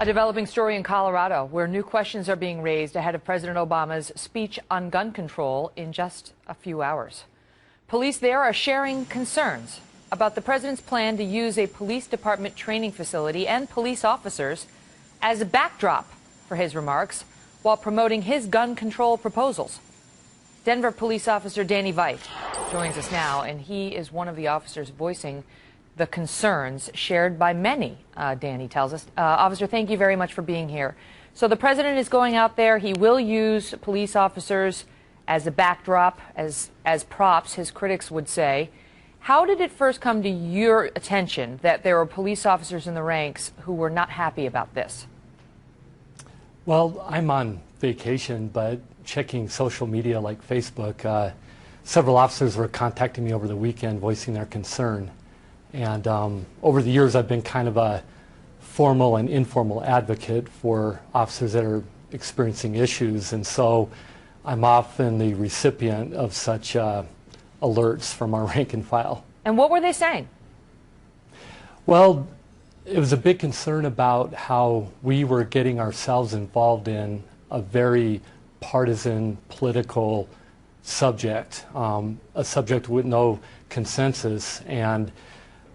A developing story in Colorado where new questions are being raised ahead of President Obama's speech on gun control in just a few hours. Police there are sharing concerns about the president's plan to use a police department training facility and police officers as a backdrop for his remarks while promoting his gun control proposals. Denver police officer Danny Veit joins us now, and he is one of the officers voicing the concerns shared by many, Danny tells us. Officer, thank you very much for being here. So the president is going out there. He will use police officers as a backdrop, as props, his critics would say. How did it first come to your attention that there were police officers in the ranks who were not happy about this? Well, I'm on vacation, but checking social media like Facebook, several officers were contacting me over the weekend voicing their concern. And over the years, I've been kind of a formal and informal advocate for officers that are experiencing issues. And so I'm often the recipient of such alerts from our rank and file. And what were they saying? Well, it was a big concern about how we were getting ourselves involved in a very partisan political subject, a subject with no consensus. And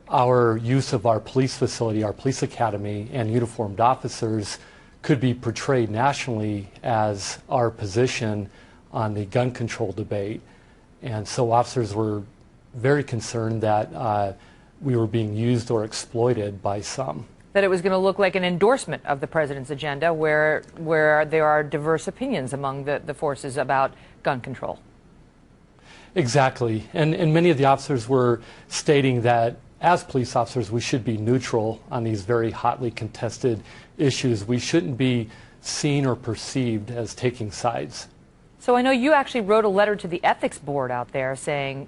our use of our police facility, our police academy, and uniformed officers could be portrayed nationally as our position on the gun control debate. And so officers were very concerned that we were being used or exploited by some. That it was going to look like an endorsement of the president's agenda where there are diverse opinions among the forces about gun control. Exactly. And many of the officers were stating that as police officers, we should be neutral on these very hotly contested issues. We shouldn't be seen or perceived as taking sides. So I know you actually wrote a letter to the ethics board out there saying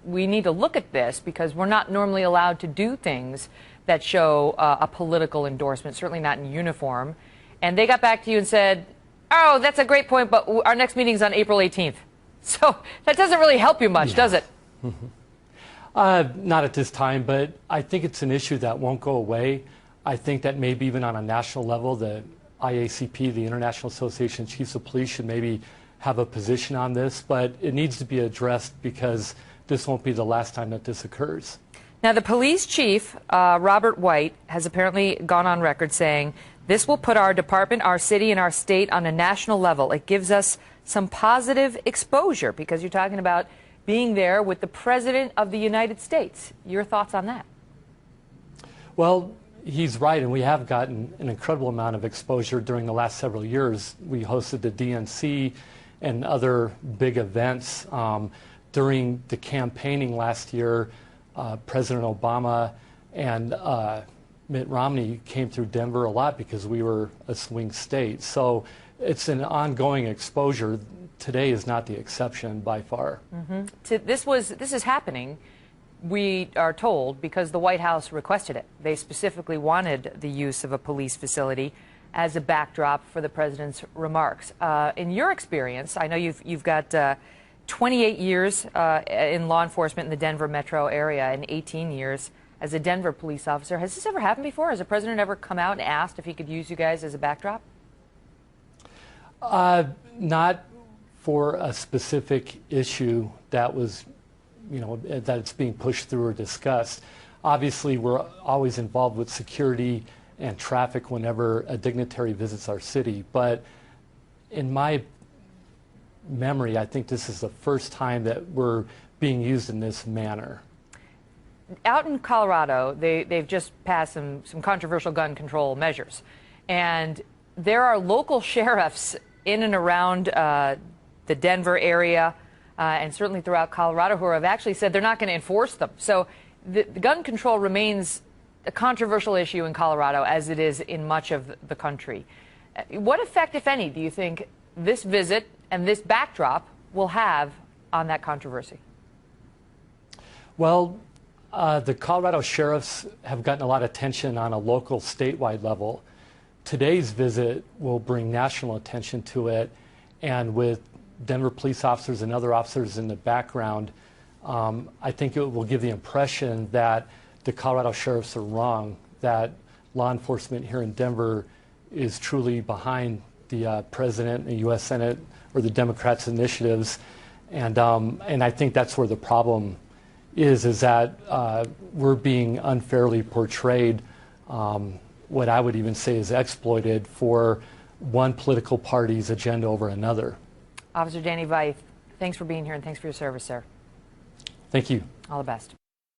we need to look at this because we're not normally allowed to do things that show a political endorsement, certainly not in uniform. And they got back to you and said, oh, that's a great point, but our next meeting is on April 18th. So that doesn't really help you much, does it? Not at this time, but I think it's an issue that won't go away. I think that maybe even on a national level, the IACP, the International Association of Chiefs of Police, should maybe have a position on this, but it needs to be addressed because this won't be the last time that this occurs. Now, the police chief, Robert White, has apparently gone on record saying, this will put our department, our city, and our state on a national level. It gives us some positive exposure because you're talking about being there with the President of the United States. Your thoughts on that? Well, he's right, and we have gotten an incredible amount of exposure during the last several years. We hosted the DNC and other big events. During the campaigning last year, President Obama and Mitt Romney came through Denver a lot because we were a swing state. So it's an ongoing exposure. Today is not the exception by far. This is happening, we are told, because the White House requested it. They specifically wanted the use of a police facility as a backdrop for the president's remarks. In your experience, I know you've got 28 years in law enforcement in the Denver metro area and 18 years as a Denver police officer. Has this ever happened before? Has the president ever come out and asked if he could use you guys as a backdrop? Not for a specific issue that was, that it's being pushed through or discussed. Obviously, we're always involved with security and traffic whenever a dignitary visits our city. But in my memory, I think this is the first time that we're being used in this manner. Out in Colorado, they've just passed some controversial gun control measures. And there are local sheriffs in and around the Denver area and certainly throughout Colorado who have actually said they're not going to enforce them. So the gun control remains a controversial issue in Colorado as it is in much of the country. What effect, if any, do you think this visit and this backdrop will have on that controversy? Well, the Colorado sheriffs have gotten a lot of attention on a local, statewide level. Today's visit will bring national attention to it, and with Denver police officers and other officers in the background, I think it will give the impression that the Colorado sheriffs are wrong, that law enforcement here in Denver is truly behind the president, the U.S. Senate, or the Democrats' initiatives, and I think that's where the problem is that we're being unfairly portrayed, what I would even say is exploited for one political party's agenda over another. Officer Danny Veith, thanks for being here and thanks for your service, sir. Thank you. All the best.